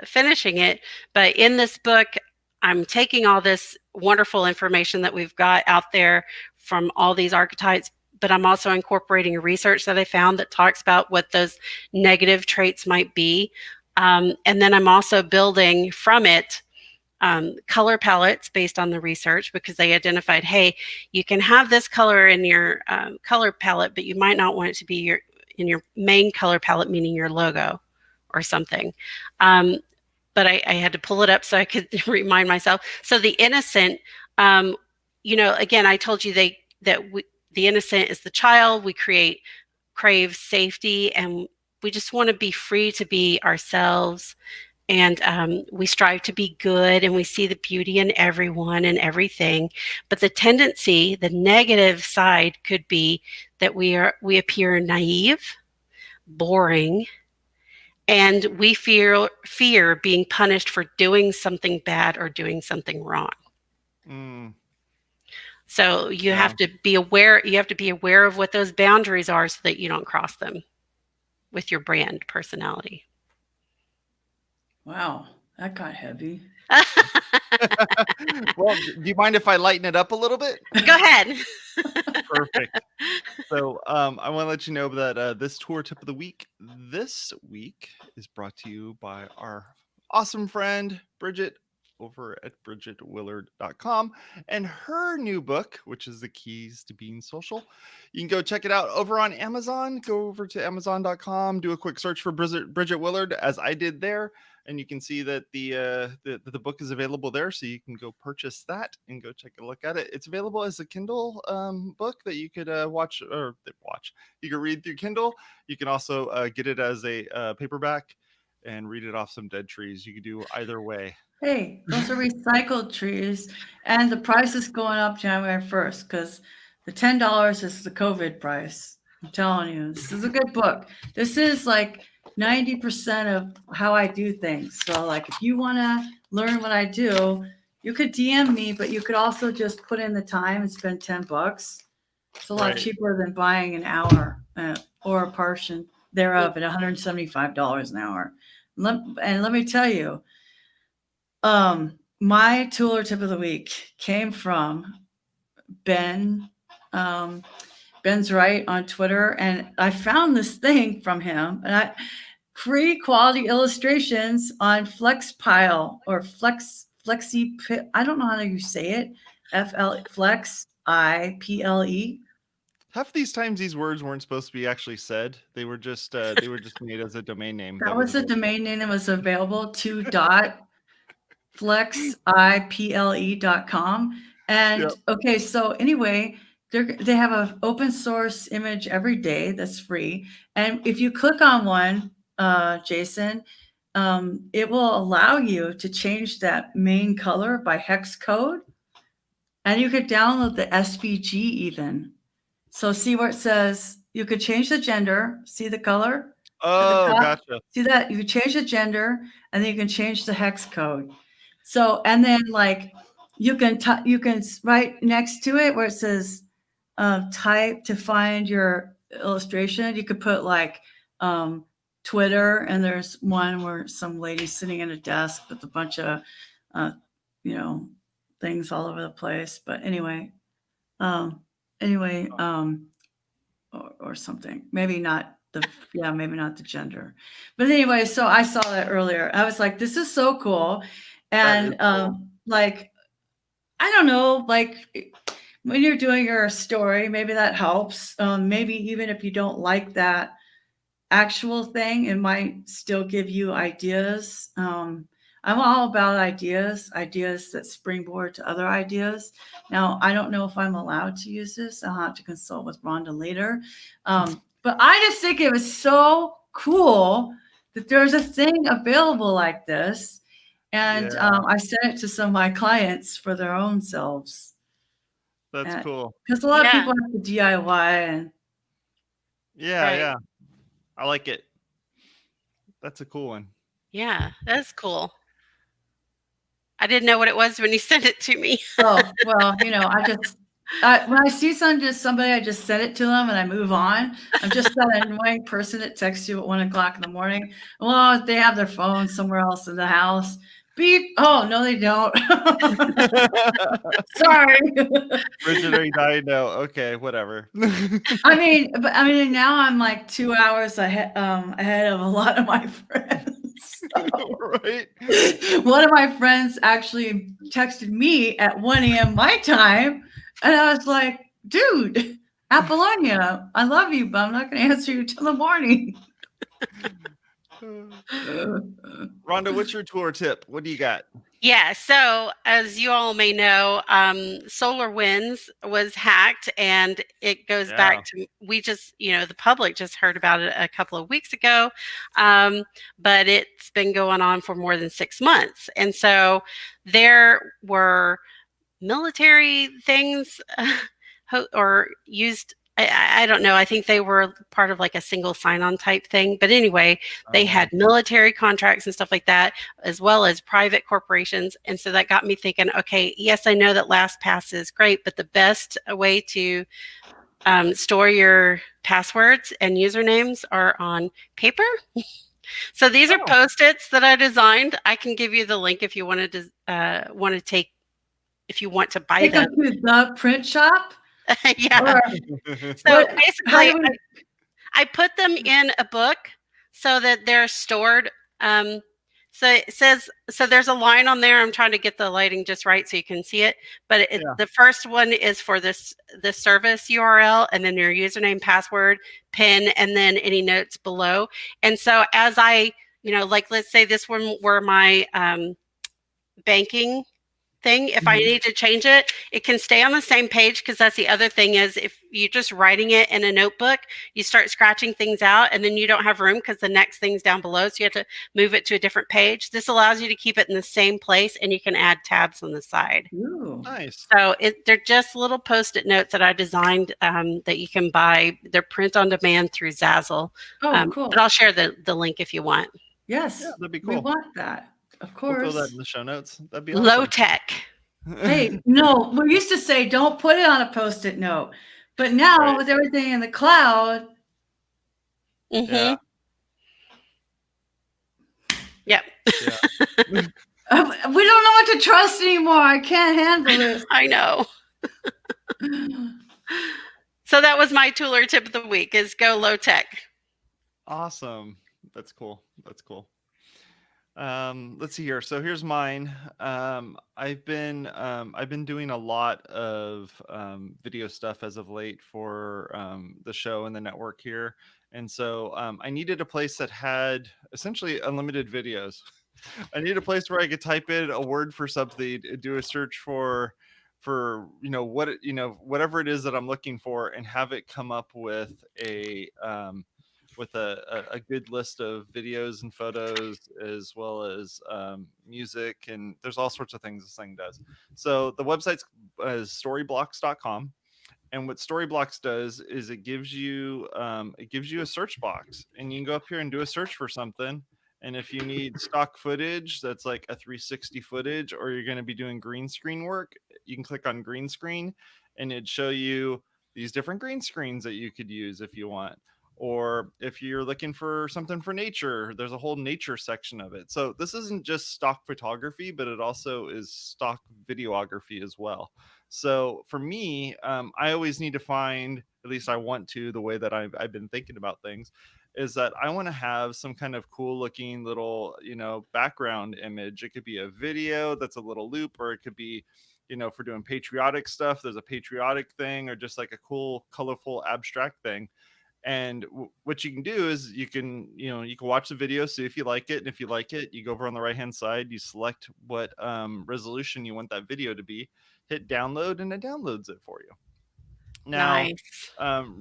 finishing it. But in this book, I'm taking all this wonderful information that we've got out there from all these archetypes, but I'm also incorporating research that I found that talks about what those negative traits might be. And then I'm also building from it color palettes based on the research, because they identified, hey, you can have this color in your color palette, but you might not want it to be in your main color palette, meaning your logo or something. But I had to pull it up so I could remind myself. So the innocent, you know, again, I told you the innocent is the child. We crave safety, and we just want to be free to be ourselves. And we strive to be good, and we see the beauty in everyone and everything. But the tendency, the negative side, could be that we appear naive, boring, and we fear being punished for doing something bad or doing something wrong. So you have to be aware. You have to be aware of what those boundaries are, so that you don't cross them with your brand personality. Wow, that got heavy. Well, do you mind if I lighten it up a little bit? Go ahead. Perfect. So I want to let you know that this tour tip of the week this week is brought to you by our awesome friend Bridget over at bridgetwillard.com and her new book, which is The Keys to Being Social. You can go check it out over on Amazon. Go over to amazon.com, do a quick search for Bridget Willard, as I did there, and you can see that the book is available there, so you can go purchase that and go take a look at it. It's available as a Kindle book that you could watch. You can read through Kindle. You can also get it as a paperback and read it off some dead trees. You can do either way. Hey, those are recycled trees, and the price is going up January 1st because the $10 is the COVID price. I'm telling you, this is a good book. This is like 90% of how I do things. So like, if you want to learn what I do, you could DM me, but you could also just put in the time and spend $10. It's a lot cheaper than buying an hour or a portion thereof at $175 an hour. And let me tell you, my tool or tip of the week came from Ben. Ben's right on Twitter, and I found this thing from him, and free quality illustrations on FlexPile or Flexi. I don't know how you say it. FLXIPLE. Half these times these words weren't supposed to be actually said. They were just made as a domain name. That was a domain name that was available to .flexiple.com. And okay, so anyway, they have an open source image every day that's free. And if you click on one, Jason, it will allow you to change that main color by hex code. And you could download the SVG even. So see where it says you could change the gender, see the color? Oh, gotcha. See that? You can change the gender, and then you can change the hex code. So, and then like you can write next to it where it says type to find your illustration. You could put like Twitter, and there's one where some lady's sitting at a desk with a bunch of things all over the place. But anyway, or something. Maybe not maybe not the gender. But anyway, so I saw that earlier. I was like, this is so cool. And cool. like, I don't know, like when you're doing your story, maybe that helps. Maybe even if you don't like that actual thing, it might still give you ideas. I'm all about ideas that springboard to other ideas. Now, I don't know if I'm allowed to use this. I'll have to consult with Rhonda later. But I just think it was so cool that there's a thing available like this. And I sent it to some of my clients for their own selves. That's cool. Because a lot of people have to DIY. And yeah. I like it. That's a cool one. Yeah, that's cool. I didn't know what it was when you sent it to me. Oh, well, you know, when I see somebody, I just send it to them and I move on. I'm just that annoying person that texts you at 1:00 in the morning. Well, they have their phone somewhere else in the house. Beep. Oh, no, they don't. Sorry. Bridget, are you dying? No. Okay, whatever. I mean, now I'm like 2 hours ahead of a lot of my friends. Right. One of my friends actually texted me at 1 a.m. my time, and I was like, dude, Apollonia, I love you, but I'm not going to answer you till the morning. Rhonda, what's your tour tip? What do you got? Yeah, so as you all may know, SolarWinds was hacked, and it goes back to, the public just heard about it a couple of weeks ago, but it's been going on for more than 6 months. And so there were military things or used, I don't know. I think they were part of like a single sign-on type thing. But anyway, they had military contracts and stuff like that, as well as private corporations. And so that got me thinking, okay, yes, I know that LastPass is great, but the best way to store your passwords and usernames are on paper. So these are Post-its that I designed. I can give you the link if you wanted to if you want to buy them. To the print shop. Yeah. So basically, I put them in a book so that they're stored. So it says, so there's a line on there. I'm trying to get the lighting just right so you can see it. But the first one is for the service URL, and then your username, password, PIN, and then any notes below. And so as I, like let's say this one were my banking thing. If I need to change it, it can stay on the same page, because that's the other thing is if you're just writing it in a notebook, you start scratching things out and then you don't have room because the next thing's down below. So you have to move it to a different page. This allows you to keep it in the same place, and you can add tabs on the side. Ooh. Nice. So they're just little Post-it notes that I designed that you can buy. They're print on demand through Zazzle. Cool. But I'll share the link if you want. Yes. Yeah, that'd be cool. We want that. Of course. We'll throw that in the show notes. That'd be awesome. Low tech. Hey, no, we used to say don't put it on a Post-it note, but now with everything in the cloud. Yeah. Yep. Yeah. We don't know what to trust anymore. I can't handle this. I know. So that was my tooler tip of the week: is go low tech. Awesome. That's cool. That's cool. Let's see here. So here's mine. I've been doing a lot of video stuff as of late for the show and the network here. And so I needed a place that had essentially unlimited videos. I need a place where I could type in a word for something, do a search for whatever it is that I'm looking for, and have it come up with a good list of videos and photos, as well as music, and there's all sorts of things this thing does. So the website is storyblocks.com, and what Storyblocks does is it gives you a search box, and you can go up here and do a search for something. And if you need stock footage that's like a 360 footage, or you're going to be doing green screen work, you can click on green screen, and it'd show you these different green screens that you could use if you want. Or if you're looking for something for nature, there's a whole nature section of it. So this isn't just stock photography, but it also is stock videography as well. So for me, I always need to find, at least I want to, the way that I've been thinking about things, is that I want to have some kind of cool looking little, background image. It could be a video that's a little loop, or it could be, if we're doing patriotic stuff, there's a patriotic thing, or just like a cool, colorful, abstract thing. And what you can do is you can watch the video, see if you like it. And if you like it, you go over on the right hand side, you select what resolution you want that video to be, hit download, and it downloads it for you. Now, Nice.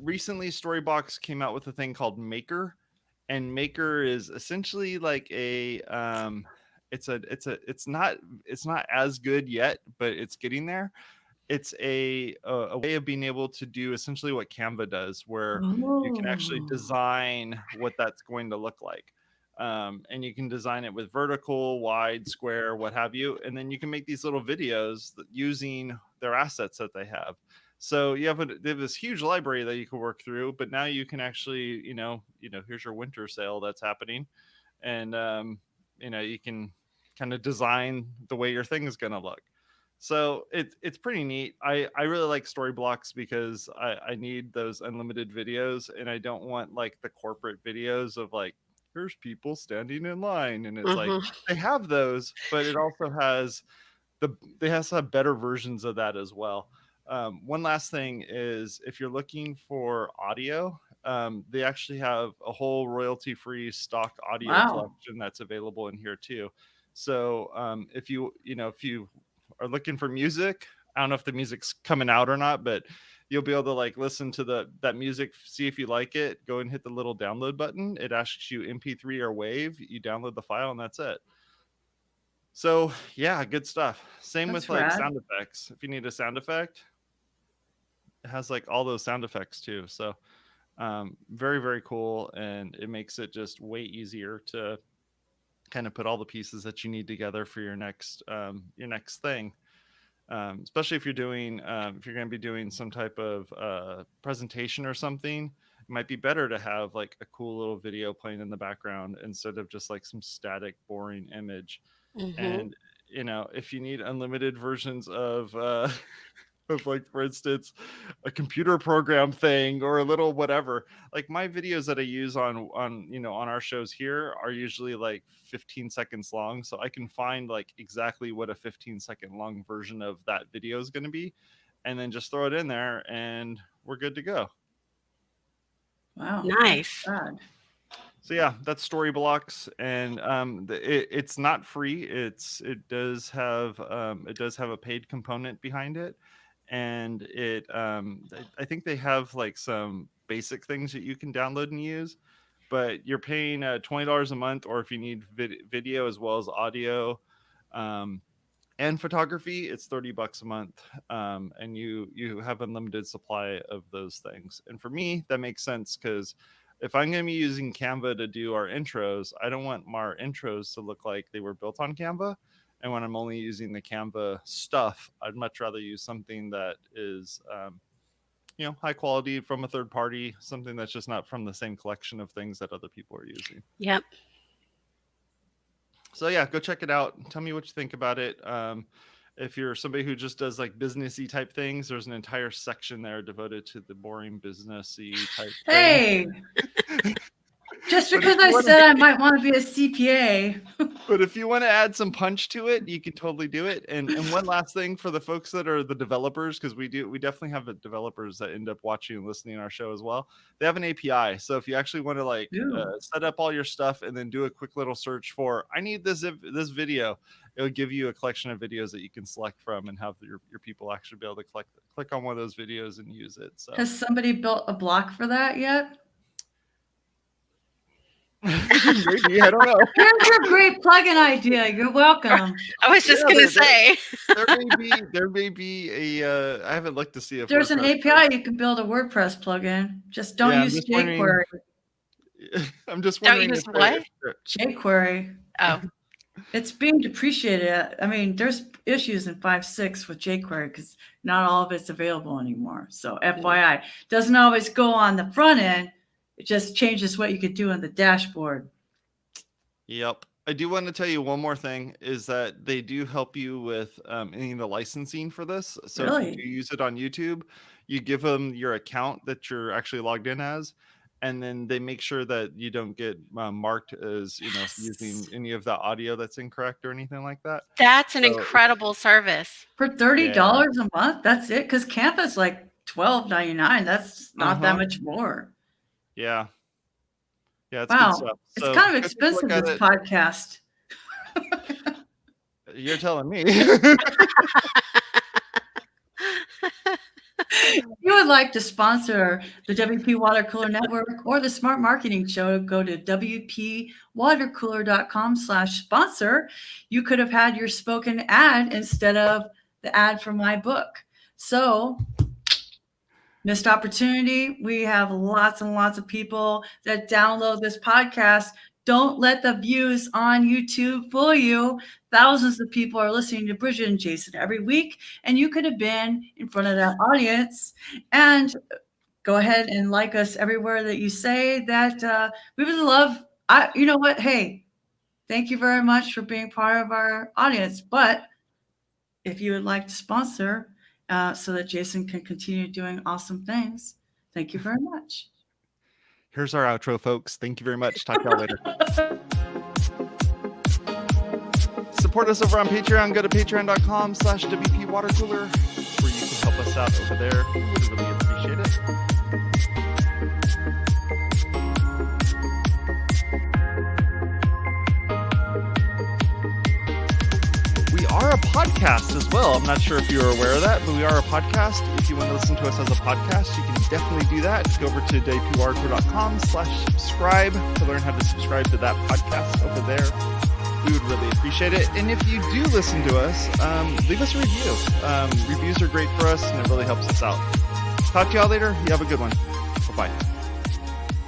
recently Storybox came out with a thing called Maker, and Maker is essentially like a it's not as good yet, but it's getting there. It's a way of being able to do essentially what Canva does, where you can actually design what that's going to look like. And you can design it with vertical, wide, square, what have you. And then you can make these little videos using their assets that they have. So they have this huge library that you can work through, but now you can actually, here's your winter sale that's happening. And, you can kind of design the way your thing is going to look. So it's pretty neat. I really like Storyblocks because I need those unlimited videos, and I don't want like the corporate videos of like, here's people standing in line. And it's like, they have those, but it also has they have to have better versions of that as well. One last thing is, if you're looking for audio, they actually have a whole royalty-free stock audio collection that's available in here too. So if you are looking for music, I don't know if the music's coming out or not, but you'll be able to like listen to that music, see if you like it, go and hit the little download button. It asks you MP3 or WAV, you download the file, and that's it. So yeah, good stuff. Same with like sound effects. If you need a sound effect, it has like all those sound effects too. So very, very cool. And it makes it just way easier to kind of put all the pieces that you need together for your next thing. Especially if you're doing, if you're going to be doing some type of presentation or something, it might be better to have like a cool little video playing in the background instead of just like some static, boring image. And, if you need unlimited versions of like, for instance, a computer program thing or a little whatever, like my videos that I use on our shows here are usually like 15 seconds long. So I can find like exactly what a 15-second long version of that video is going to be, and then just throw it in there and we're good to go. Wow. Nice. So yeah, that's Storyblocks, and it's not free. It does have a paid component behind it, and I think they have like some basic things that you can download and use, but you're paying $20 a month, or if you need video as well as audio and photography, it's $30 a month, and you have unlimited supply of those things. And for me, that makes sense, because if I'm going to be using Canva to do our intros, I don't want our intros to look like they were built on Canva. And when I'm only using the Canva stuff, I'd much rather use something that is, high quality from a third party, something that's just not from the same collection of things that other people are using. Yep. So yeah, go check it out. Tell me what you think about it. If you're somebody who just does like businessy type things, there's an entire section there devoted to the boring businessy type thing. Just because I said I might want to be a CPA. But if you want to add some punch to it, you can totally do it. And one last thing for the folks that are the developers, because we definitely have the developers that end up watching and listening to our show as well. They have an API. So if you actually want to like set up all your stuff and then do a quick little search for, I need this video, it'll give you a collection of videos that you can select from and have your people actually be able to click on one of those videos and use it. So has somebody built a block for that yet? Maybe, I don't know. Here's your great plugin idea. You're welcome. I was just going to say. There may be a. I haven't looked to see if there's an API you can build a WordPress plugin. Just don't use jQuery. I'm just wondering. Don't use what? jQuery. Oh. It's being depreciated. I mean, there's issues in 5.6 with jQuery because not all of it's available anymore. So FYI, doesn't always go on the front end. It just changes what you could do on the dashboard. Yep. I do want to tell you one more thing is that they do help you with any of the licensing for this. So if you use it on YouTube, you give them your account that you're actually logged in as, and then they make sure that you don't get marked as using any of the audio that's incorrect or anything like that. That's an incredible service. For $30 a month, that's it. Because Canva's like $12.99. That's not that much more. Yeah. Yeah, it's wow. good stuff. It's So kind of expensive, this podcast. You're telling me. If you would like to sponsor the WP Watercooler Network or the Smart Marketing Show, go to WPwatercooler.com/sponsor. You could have had your spoken ad instead of the ad from my book. So, missed opportunity. We have lots and lots of people that download this podcast. Don't let the views on YouTube fool you. Thousands of people are listening to Bridget and Jason every week, and you could have been in front of that audience. And go ahead and like us everywhere that you say that. We would love, you know what? Hey, thank you very much for being part of our audience. But if you would like to sponsor so that Jason can continue doing awesome things, thank you very much. Here's our outro, folks. Thank you very much. Talk to y'all later. Support us over on Patreon. Go to patreon.com/WPwatercooler, where you can help us out over there. We would really appreciate it. We are a podcast as well. I'm not sure if you're aware of that, but we are a podcast. If you want to listen to us as a podcast, you can definitely do that. Just go over to WPwatercooler.com/subscribe to learn how to subscribe to that podcast over there. We would really appreciate it. And if you do listen to us, leave us a review. Reviews are great for us, and it really helps us out. Talk to y'all later. You have a good one. Bye-bye.